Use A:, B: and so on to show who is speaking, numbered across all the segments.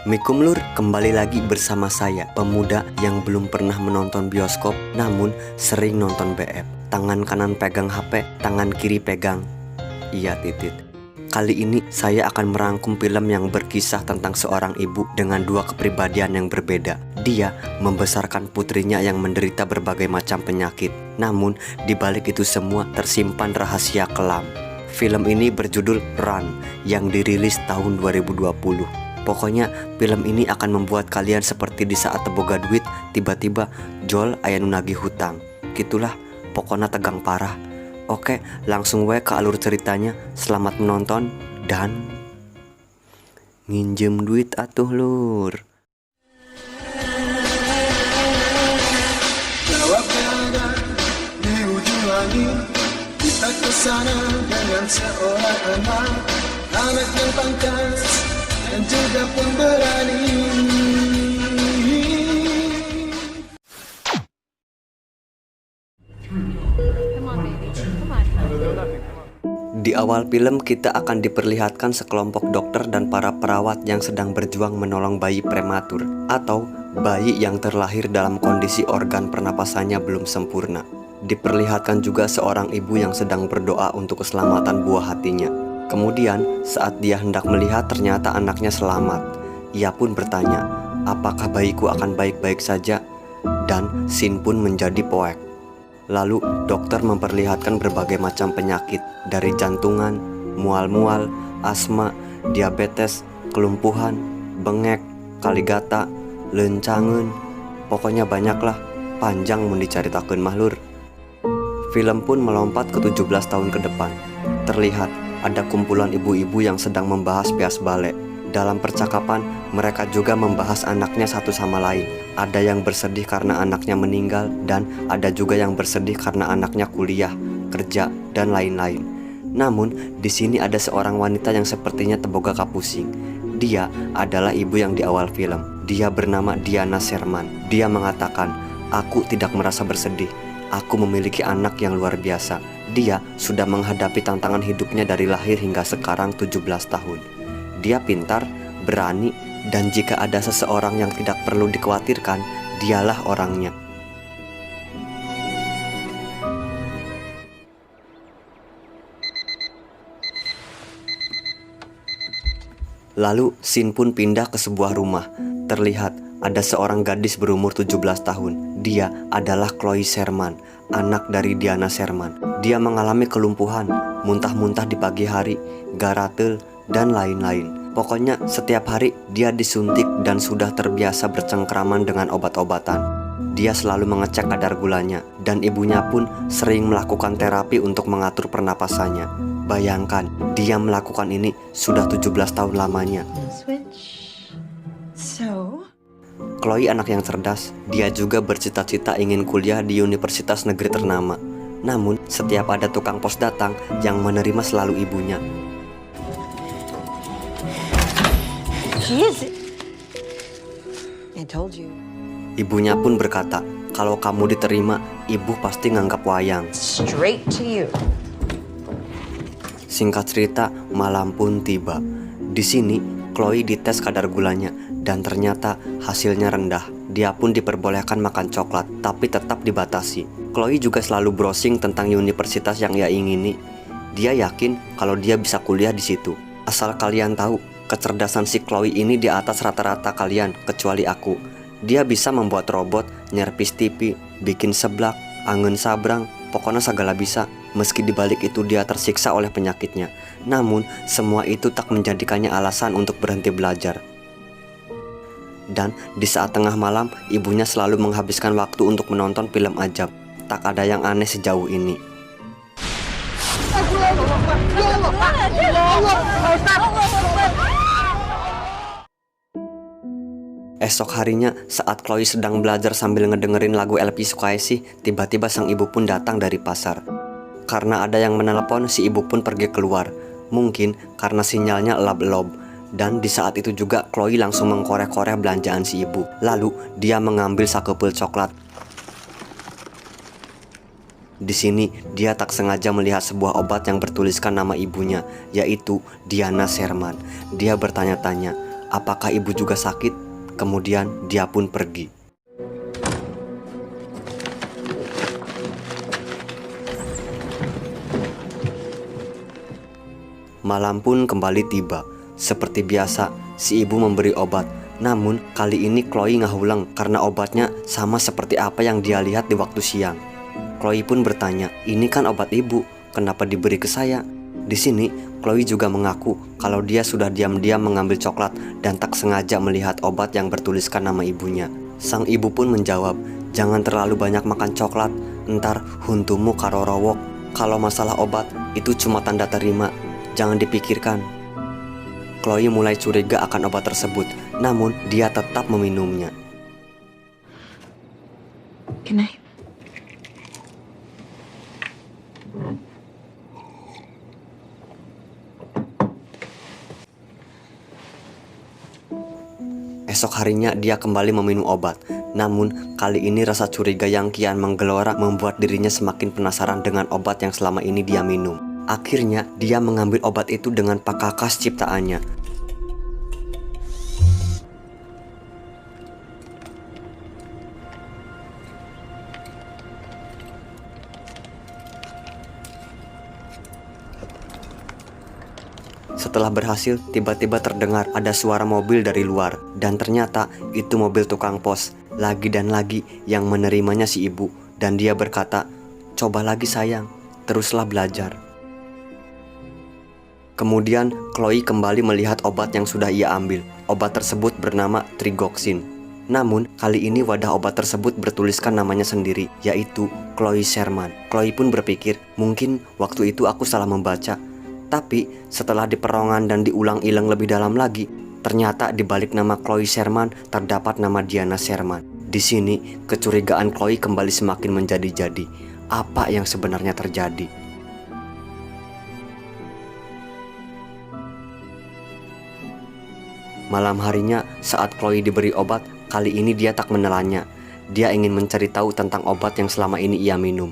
A: Mikum Lur, kembali lagi bersama saya, pemuda yang belum pernah menonton bioskop namun sering nonton BF. Tangan kanan pegang HP, tangan kiri pegang titit. Kali ini saya akan merangkum film yang berkisah tentang seorang ibu dengan dua kepribadian yang berbeda. Dia membesarkan putrinya yang menderita berbagai macam penyakit. Namun di balik itu semua tersimpan rahasia kelam. Film ini berjudul Run yang dirilis tahun 2020. Pokoknya film ini akan membuat kalian seperti di saat teboga duit tiba-tiba jol aya nu nagih hutang. Gitulah, pokoknya tegang parah. Oke, langsung we ke alur ceritanya. Selamat menonton dan nginjem duit atuh Lur.
B: Di ujung langit kita kesana dengan seorang anak yang pangkas dan juga pemberani.
A: Di awal film kita akan diperlihatkan sekelompok dokter dan para perawat yang sedang berjuang menolong bayi prematur atau bayi yang terlahir dalam kondisi organ pernapasannya belum sempurna. Diperlihatkan juga seorang ibu yang sedang berdoa untuk keselamatan buah hatinya. Kemudian saat dia hendak melihat ternyata anaknya selamat. Ia pun bertanya, apakah bayiku akan baik-baik saja? Dan scene pun menjadi poek. Lalu dokter memperlihatkan berbagai macam penyakit dari jantungan, mual-mual, asma, diabetes, kelumpuhan, bengek, kaligata, lencangen. Pokoknya banyaklah, panjang mun dicaritakeun mah Lur. Film pun melompat ke 17 tahun ke depan. Terlihat ada kumpulan ibu-ibu yang sedang membahas pias bale. Dalam percakapan, mereka juga membahas anaknya satu sama lain. Ada yang bersedih karena anaknya meninggal, dan ada juga yang bersedih karena anaknya kuliah, kerja, dan lain-lain. Namun, di sini ada seorang wanita yang sepertinya teboga kapusing. Dia adalah ibu yang di awal film. Dia bernama Diana Sherman. Dia mengatakan, "Aku tidak merasa bersedih. Aku memiliki anak yang luar biasa. Dia sudah menghadapi tantangan hidupnya dari lahir hingga sekarang 17 tahun. Dia pintar, berani, dan jika ada seseorang yang tidak perlu dikhawatirkan, dialah orangnya." Lalu scene pun pindah ke sebuah rumah. Terlihat ada seorang gadis berumur 17 tahun. Dia adalah Chloe Sherman, anak dari Diana Sherman. Dia mengalami kelumpuhan, muntah-muntah di pagi hari, garatel, dan lain-lain. Pokoknya setiap hari dia disuntik dan sudah terbiasa bercengkraman dengan obat-obatan. Dia selalu mengecek kadar gulanya, dan ibunya pun sering melakukan terapi untuk mengatur pernapasannya. Bayangkan, dia melakukan ini sudah 17 tahun lamanya. Chloe anak yang cerdas. Dia juga bercita-cita ingin kuliah di universitas negeri ternama. Namun, setiap ada tukang pos datang, yang menerima selalu ibunya. Ibunya pun berkata, kalau kamu diterima, ibu pasti nganggap wayang. Singkat cerita, malam pun tiba. Di sini, Chloe dites kadar gulanya dan ternyata hasilnya rendah. Dia pun diperbolehkan makan coklat, tapi tetap dibatasi. Chloe juga selalu browsing tentang universitas yang ia ingini. Dia yakin kalau dia bisa kuliah di situ. Asal kalian tahu, kecerdasan si Chloe ini di atas rata-rata kalian, kecuali aku. Dia bisa membuat robot, nyerpis TV, bikin seblak, angen sabrang, pokoknya segala bisa. Meski dibalik itu dia tersiksa oleh penyakitnya, namun semua itu tak menjadikannya alasan untuk berhenti belajar. Dan di saat tengah malam, ibunya selalu menghabiskan waktu untuk menonton film ajab. Tak ada yang aneh sejauh ini. Esok harinya, saat Chloe sedang belajar sambil ngedengerin lagu LP Sukaishi, tiba-tiba sang ibu pun datang dari pasar. Karena ada yang menelepon, si ibu pun pergi keluar. Mungkin karena sinyalnya elap-elop. Dan di saat itu juga Chloe langsung mengkorek-korek belanjaan si ibu. Lalu dia mengambil sakupul coklat. Di sini dia tak sengaja melihat sebuah obat yang bertuliskan nama ibunya, yaitu Diana Sherman. Dia bertanya-tanya, apakah ibu juga sakit? Kemudian dia pun pergi. Malam pun kembali tiba. Seperti biasa, si ibu memberi obat. Namun kali ini Chloe ngahulang karena obatnya sama seperti apa yang dia lihat di waktu siang. Chloe pun bertanya, ini kan obat ibu, kenapa diberi ke saya? Di sini, Chloe juga mengaku kalau dia sudah diam-diam mengambil coklat dan tak sengaja melihat obat yang bertuliskan nama ibunya. Sang ibu pun menjawab, jangan terlalu banyak makan coklat, ntar huntumu karorowok. Kalau masalah obat, itu cuma tanda terima, jangan dipikirkan. Chloe mulai curiga akan obat tersebut, namun dia tetap meminumnya.
C: Good night.
A: Esok harinya dia kembali meminum obat. Namun kali ini rasa curiga yang kian menggelora membuat dirinya semakin penasaran dengan obat yang selama ini dia minum. Akhirnya dia mengambil obat itu dengan pakakas ciptaannya. Setelah berhasil, tiba-tiba terdengar ada suara mobil dari luar. Dan ternyata itu mobil tukang pos. Lagi dan lagi yang menerimanya si ibu. Dan dia berkata, coba lagi sayang, teruslah belajar. Kemudian Chloe kembali melihat obat yang sudah ia ambil. Obat tersebut bernama Trigoxin. Namun kali ini wadah obat tersebut bertuliskan namanya sendiri, yaitu Chloe Sherman. Chloe pun berpikir, mungkin waktu itu aku salah membaca. Tapi setelah diperongan dan diulang-ilang lebih dalam lagi, ternyata di balik nama Chloe Sherman terdapat nama Diana Sherman. Di sini kecurigaan Chloe kembali semakin menjadi-jadi. Apa yang sebenarnya terjadi? Malam harinya saat Chloe diberi obat, kali ini dia tak menelannya. Dia ingin mencari tahu tentang obat yang selama ini ia minum.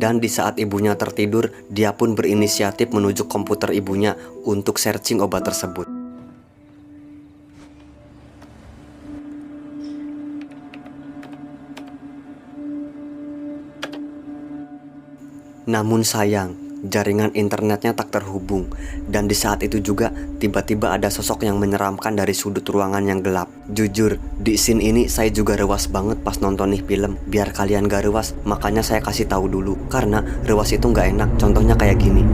A: Dan di saat ibunya tertidur, dia pun berinisiatif menuju komputer ibunya untuk searching obat tersebut. Namun sayang, jaringan internetnya tak terhubung. Dan di saat itu juga tiba-tiba ada sosok yang menyeramkan dari sudut ruangan yang gelap. Jujur, di scene ini saya juga rewas banget pas nonton nih film. Biar kalian gak rewas, makanya saya kasih tahu dulu. Karena rewas itu gak enak, contohnya kayak gini.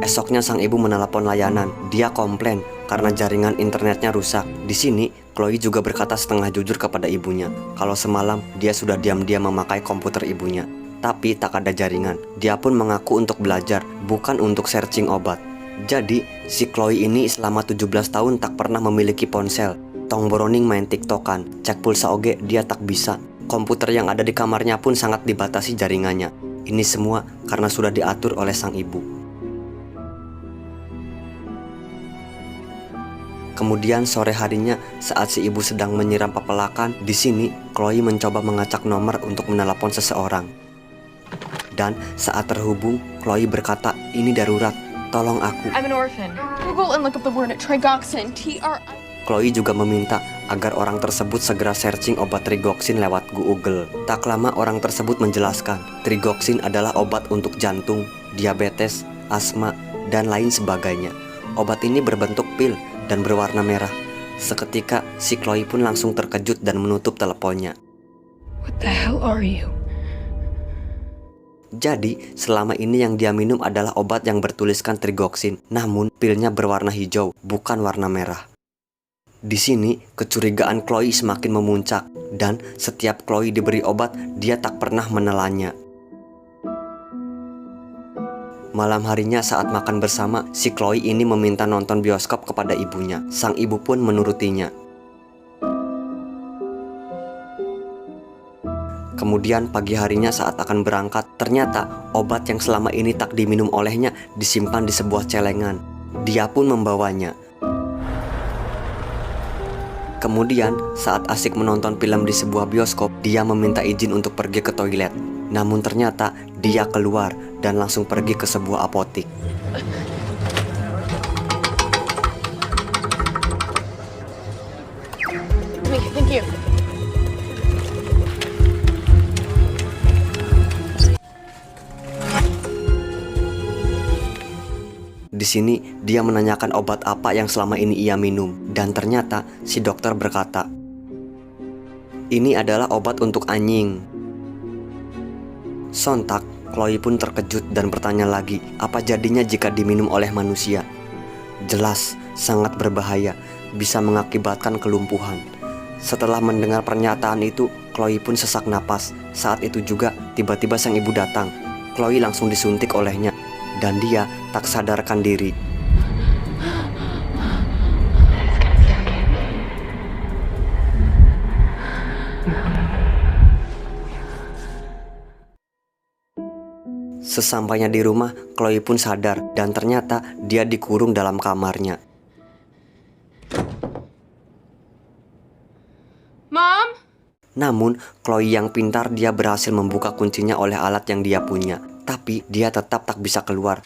A: Esoknya sang ibu menelepon layanan. Dia komplain karena jaringan internetnya rusak. Di sini, Chloe juga berkata setengah jujur kepada ibunya kalau semalam dia sudah diam-diam memakai komputer ibunya, tapi tak ada jaringan. Dia pun mengaku untuk belajar, bukan untuk searching obat. Jadi, si Chloe ini selama 17 tahun tak pernah memiliki ponsel. Tong boroning main tiktokan, cek pulsa oge dia tak bisa. Komputer yang ada di kamarnya pun sangat dibatasi jaringannya. Ini semua karena sudah diatur oleh sang ibu. Kemudian sore harinya saat si ibu sedang menyiram pepelakan, di sini Chloe mencoba mengacak nomor untuk menelepon seseorang. Dan saat terhubung, Chloe berkata, ini darurat, tolong aku.
C: I'm an orphan.
D: Google and look up the word Trigoxin.
A: Chloe juga meminta agar orang tersebut segera searching obat Trigoxin lewat Google. Tak lama orang tersebut menjelaskan, Trigoxin adalah obat untuk jantung, diabetes, asma, dan lain sebagainya. Obat ini berbentuk pil dan berwarna merah. Seketika si Chloe pun langsung terkejut dan menutup teleponnya.
C: What the hell are you?
A: Jadi selama ini yang dia minum adalah obat yang bertuliskan Trigoxin, namun pilnya berwarna hijau, bukan warna merah. Di sini kecurigaan Chloe semakin memuncak, dan setiap Chloe diberi obat dia tak pernah menelannya. Malam harinya saat makan bersama, si Chloe ini meminta nonton bioskop kepada ibunya. Sang ibu pun menurutinya. Kemudian pagi harinya saat akan berangkat, ternyata obat yang selama ini tak diminum olehnya disimpan di sebuah celengan. Dia pun membawanya. Kemudian saat asik menonton film di sebuah bioskop, dia meminta izin untuk pergi ke toilet. Namun ternyata dia keluar dan langsung pergi ke sebuah apotik.
D: Thank you.
A: Di sini dia menanyakan obat apa yang selama ini ia minum, dan ternyata si dokter berkata, "Ini adalah obat untuk anjing." Sontak, Chloe pun terkejut dan bertanya lagi, apa jadinya jika diminum oleh manusia? Jelas sangat berbahaya, bisa mengakibatkan kelumpuhan. Setelah mendengar pernyataan itu, Chloe pun sesak napas. Saat itu juga tiba-tiba sang ibu datang. Chloe langsung disuntik olehnya, dan dia tak sadarkan diri. Sesampainya di rumah, Chloe pun sadar dan ternyata dia dikurung dalam kamarnya.
D: Mom?
A: Namun, Chloe yang pintar, dia berhasil membuka kuncinya oleh alat yang dia punya. Tapi dia tetap tak bisa keluar.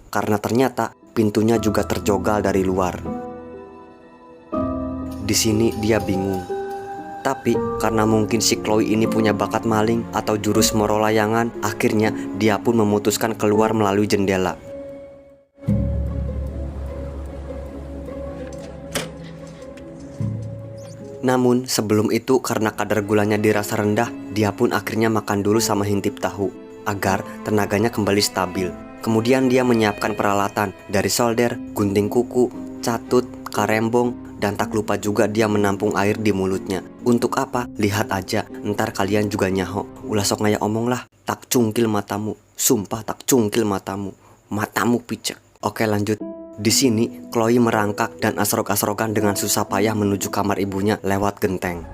A: Karena ternyata pintunya juga terjogal dari luar. Di sini dia bingung. Tapi karena mungkin si Chloe ini punya bakat maling atau jurus moro layangan, akhirnya dia pun memutuskan keluar melalui jendela. Namun sebelum itu, karena kadar gulanya dirasa rendah, dia pun akhirnya makan dulu sama hintip tahu agar tenaganya kembali stabil. Kemudian dia menyiapkan peralatan dari solder, gunting kuku, catut, karembong, dan tak lupa juga dia menampung air di mulutnya. Untuk apa? Lihat aja, ntar kalian juga nyaho. Ulah sok ngaya omong lah, tak cungkil matamu. Sumpah tak cungkil matamu. Matamu picek. Oke, lanjut. Di sini, Chloe merangkak dan asrok-asrokan dengan susah payah menuju kamar ibunya lewat genteng.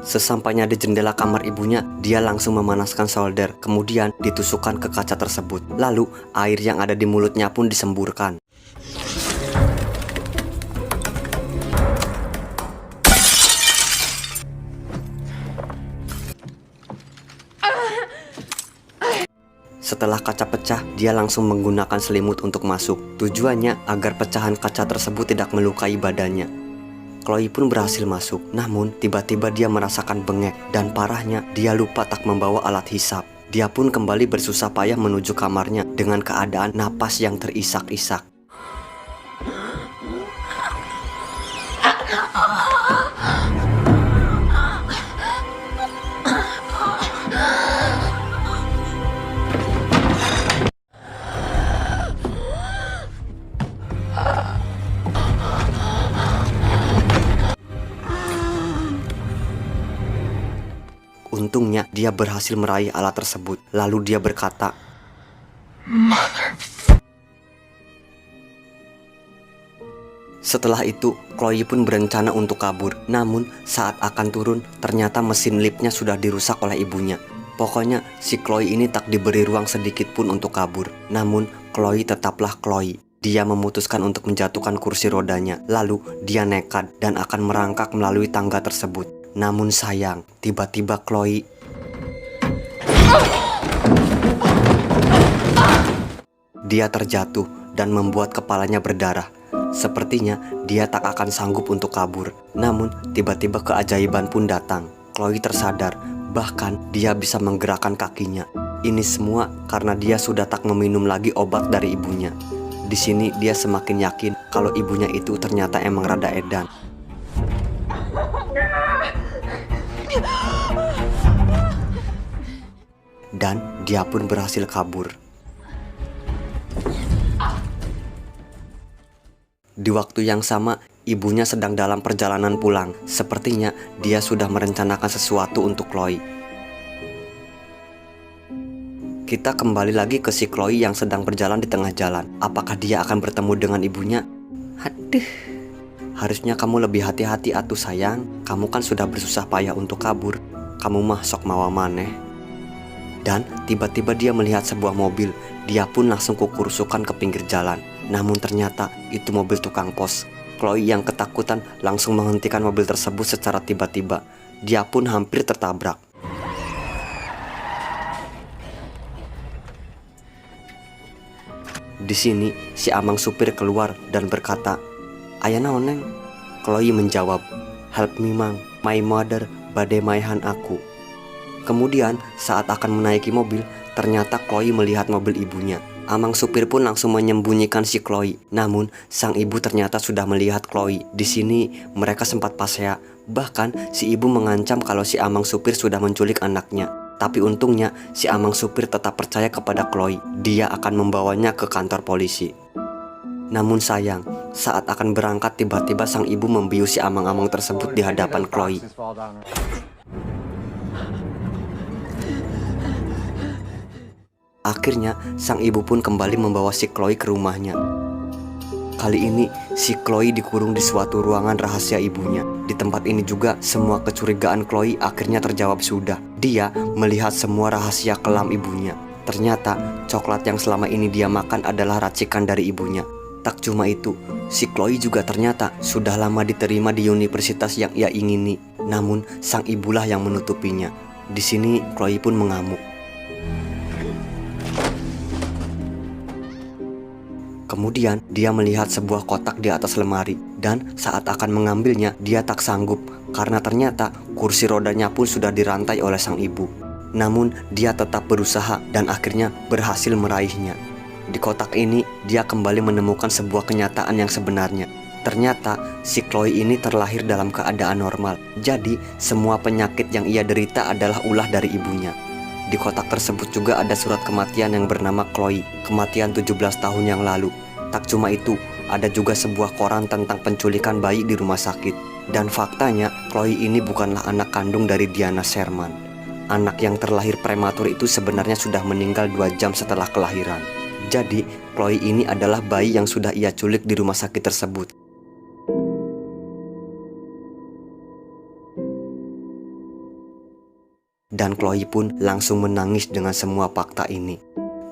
A: Sesampainya di jendela kamar ibunya, dia langsung memanaskan solder, kemudian ditusukkan ke kaca tersebut. Lalu, air yang ada di mulutnya pun disemburkan. Setelah kaca pecah, dia langsung menggunakan selimut untuk masuk. Tujuannya agar pecahan kaca tersebut tidak melukai badannya. Chloe pun berhasil masuk, namun tiba-tiba dia merasakan bengek, dan parahnya dia lupa tak membawa alat hisap. Dia pun kembali bersusah payah menuju kamarnya dengan keadaan napas yang terisak-isak. Untungnya dia berhasil meraih alat tersebut. Lalu dia berkata, Setelah itu, Chloe pun berencana untuk kabur. Namun saat akan turun, ternyata mesin liftnya sudah dirusak oleh ibunya. Pokoknya si Chloe ini tak diberi ruang sedikit pun untuk kabur. Namun Chloe tetaplah Chloe. Dia memutuskan untuk menjatuhkan kursi rodanya. Lalu dia nekat dan akan merangkak melalui tangga tersebut. Namun sayang, tiba-tiba Chloe dia terjatuh dan membuat kepalanya berdarah. Sepertinya dia tak akan sanggup untuk kabur. Namun tiba-tiba keajaiban pun datang. Chloe tersadar, bahkan dia bisa menggerakkan kakinya. Ini semua karena dia sudah tak meminum lagi obat dari ibunya. Di sini dia semakin yakin kalau ibunya itu ternyata emang rada edan. dan dia pun berhasil kabur. Di waktu yang sama, ibunya sedang dalam perjalanan pulang. Sepertinya dia sudah merencanakan sesuatu untuk Chloe. Kita kembali lagi ke si Chloe yang sedang berjalan di tengah jalan. Apakah dia akan bertemu dengan ibunya? Aduh, harusnya kamu lebih hati-hati atuh sayang. Kamu kan sudah bersusah payah untuk kabur. Kamu mah sok mawa maneh. Dan tiba-tiba dia melihat sebuah mobil. Dia pun langsung kukurusukan ke pinggir jalan. Namun ternyata itu mobil tukang pos. Chloe yang ketakutan langsung menghentikan mobil tersebut secara tiba-tiba. Dia pun hampir tertabrak. Di sini si Amang supir keluar dan berkata, "Aya naon neng?" Chloe menjawab, "Help me mang, my mother bade maehan aku." Kemudian saat akan menaiki mobil, ternyata Chloe melihat mobil ibunya. Amang supir pun langsung menyembunyikan si Chloe. Namun sang ibu ternyata sudah melihat Chloe. Di sini mereka sempat pasea. Bahkan si ibu mengancam kalau si Amang supir sudah menculik anaknya. Tapi untungnya si Amang supir tetap percaya kepada Chloe. Dia akan membawanya ke kantor polisi. Namun sayang, saat akan berangkat tiba-tiba sang ibu membius si amang-amang tersebut di hadapan Chloe. Akhirnya sang ibu pun kembali membawa si Chloe ke rumahnya. Kali ini si Chloe dikurung di suatu ruangan rahasia ibunya. Di tempat ini juga semua kecurigaan Chloe akhirnya terjawab sudah. Dia melihat semua rahasia kelam ibunya. Ternyata coklat yang selama ini dia makan adalah racikan dari ibunya. Tak cuma itu, si Chloe juga ternyata sudah lama diterima di universitas yang ia ingini. Namun sang ibulah yang menutupinya. Di sini Chloe pun mengamuk. Kemudian dia melihat sebuah kotak di atas lemari. Dan saat akan mengambilnya dia tak sanggup. Karena ternyata kursi rodanya pun sudah dirantai oleh sang ibu. Namun dia tetap berusaha dan akhirnya berhasil meraihnya. Di kotak ini dia kembali menemukan sebuah kenyataan yang sebenarnya. Ternyata si Chloe ini terlahir dalam keadaan normal. Jadi semua penyakit yang ia derita adalah ulah dari ibunya. Di kotak tersebut juga ada surat kematian yang bernama Chloe, kematian 17 tahun yang lalu. Tak cuma itu, ada juga sebuah koran tentang penculikan bayi di rumah sakit. Dan faktanya, Chloe ini bukanlah anak kandung dari Diana Sherman. Anak yang terlahir prematur itu sebenarnya sudah meninggal 2 jam setelah kelahiran. Jadi, Chloe ini adalah bayi yang sudah ia culik di rumah sakit tersebut. Dan Chloe pun langsung menangis dengan semua fakta ini.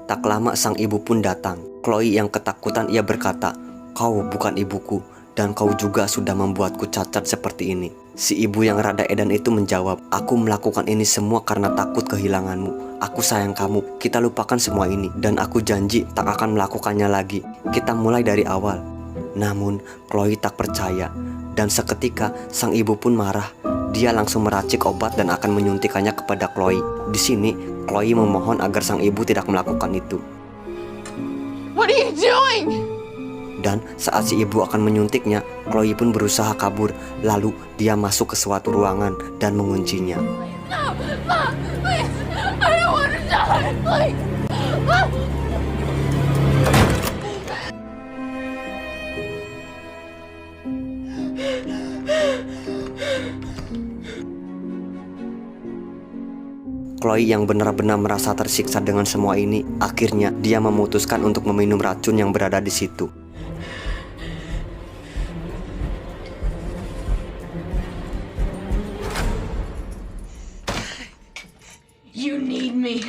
A: Tak lama sang ibu pun datang. Chloe yang ketakutan ia berkata, "Kau bukan ibuku dan kau juga sudah membuatku cacat seperti ini." Si ibu yang rada edan itu menjawab, "Aku melakukan ini semua karena takut kehilanganmu. Aku sayang kamu, kita lupakan semua ini. Dan aku janji tak akan melakukannya lagi. Kita mulai dari awal." Namun Chloe tak percaya. Dan seketika sang ibu pun marah. Dia langsung meracik obat dan akan menyuntikannya kepada Chloe. Di sini Chloe memohon agar sang ibu tidak melakukan itu.
D: What are you doing?
A: Dan saat si ibu akan menyuntiknya, Chloe pun berusaha kabur. Lalu dia masuk ke suatu ruangan dan menguncinya.
D: No, Mom, please. I don't want to die, please.
A: Chloe yang benar-benar merasa tersiksa dengan semua ini, akhirnya dia memutuskan untuk meminum racun yang berada di situ.
C: You need me.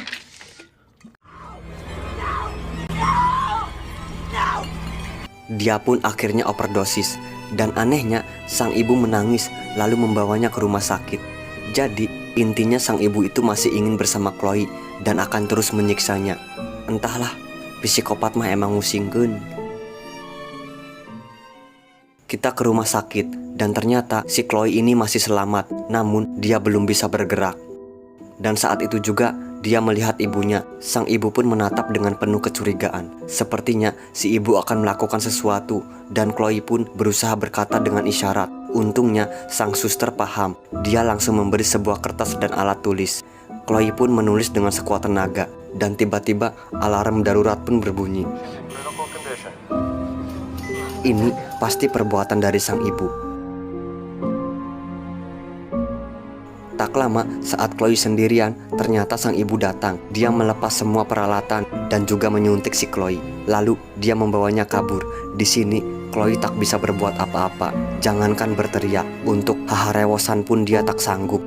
A: Dia pun akhirnya overdosis. Dan anehnya, sang ibu menangis lalu membawanya ke rumah sakit. Jadi, intinya sang ibu itu masih ingin bersama Chloe dan akan terus menyiksanya. Entahlah, psikopat mah emang musingkeun. Kita ke rumah sakit dan ternyata si Chloe ini masih selamat, namun dia belum bisa bergerak. Dan saat itu juga dia melihat ibunya. Sang ibu pun menatap dengan penuh kecurigaan. Sepertinya si ibu akan melakukan sesuatu dan Chloe pun berusaha berkata dengan isyarat. Untungnya sang suster paham. Dia langsung memberi sebuah kertas dan alat tulis. Chloe pun menulis dengan sekuat tenaga, dan tiba-tiba alarm darurat pun berbunyi. Ini pasti perbuatan dari sang ibu. Tak lama saat Chloe sendirian, ternyata sang ibu datang. Dia melepas semua peralatan dan juga menyuntik si Chloe. Lalu dia membawanya kabur. Di sini Chloe tak bisa berbuat apa-apa. Jangankan berteriak, untuk haharewosan pun dia tak sanggup.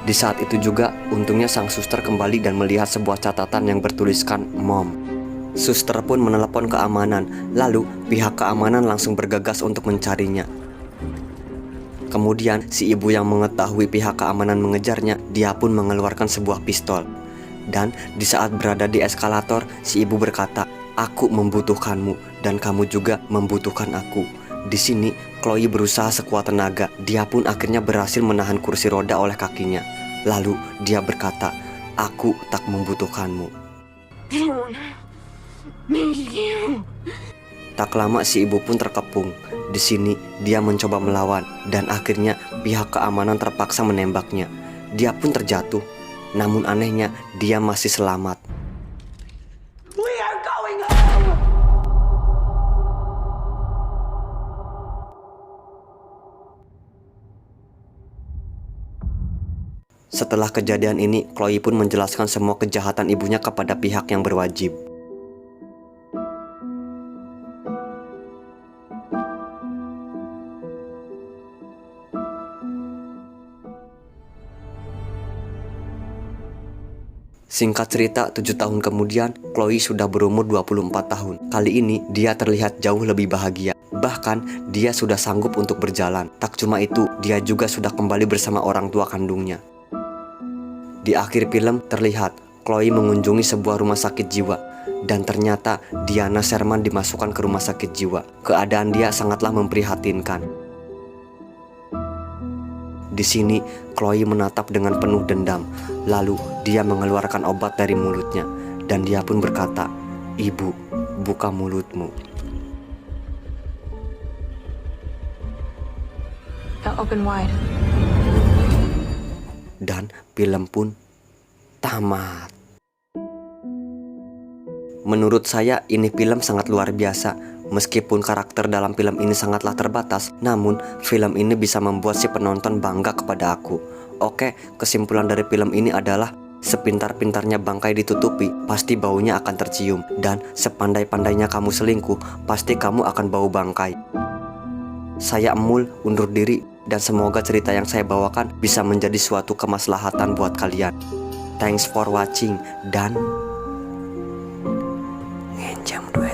A: Di saat itu juga, untungnya sang suster kembali dan melihat sebuah catatan yang bertuliskan Mom. Suster pun menelepon keamanan. Lalu pihak keamanan langsung bergegas untuk mencarinya. Kemudian si ibu yang mengetahui pihak keamanan mengejarnya, dia pun mengeluarkan sebuah pistol. Dan di saat berada di eskalator, si ibu berkata, "Aku membutuhkanmu dan kamu juga membutuhkan aku." Di sini Chloe berusaha sekuat tenaga. Dia pun akhirnya berhasil menahan kursi roda oleh kakinya. Lalu dia berkata, "Aku tak membutuhkanmu." Tak lama si ibu pun terkepung. Di sini dia mencoba melawan dan akhirnya pihak keamanan terpaksa menembaknya. Dia pun terjatuh. Namun anehnya dia masih selamat.
C: We are going home!
A: Setelah kejadian ini, Chloe pun menjelaskan semua kejahatan ibunya kepada pihak yang berwajib. Singkat cerita, 7 tahun kemudian, Chloe sudah berumur 24 tahun. Kali ini, dia terlihat jauh lebih bahagia. Bahkan, dia sudah sanggup untuk berjalan. Tak cuma itu, dia juga sudah kembali bersama orang tua kandungnya. Di akhir film, terlihat Chloe mengunjungi sebuah rumah sakit jiwa. Dan ternyata, Diana Sherman dimasukkan ke rumah sakit jiwa. Keadaan dia sangatlah memprihatinkan. Di sini, Chloe menatap dengan penuh dendam. Lalu, dia mengeluarkan obat dari mulutnya. Dan dia pun berkata, "Ibu, buka mulutmu."
C: Open wide.
A: Dan film pun tamat. Menurut saya, ini film sangat luar biasa. Meskipun karakter dalam film ini sangatlah terbatas, namun film ini bisa membuat si penonton bangga kepada aku. Oke, kesimpulan dari film ini adalah sepintar-pintarnya bangkai ditutupi, pasti baunya akan tercium. Dan sepandai-pandainya kamu selingkuh, pasti kamu akan bau bangkai. Saya Emul undur diri, dan semoga cerita yang saya bawakan bisa menjadi suatu kemaslahatan buat kalian. Thanks for watching, dan ngenjam 2.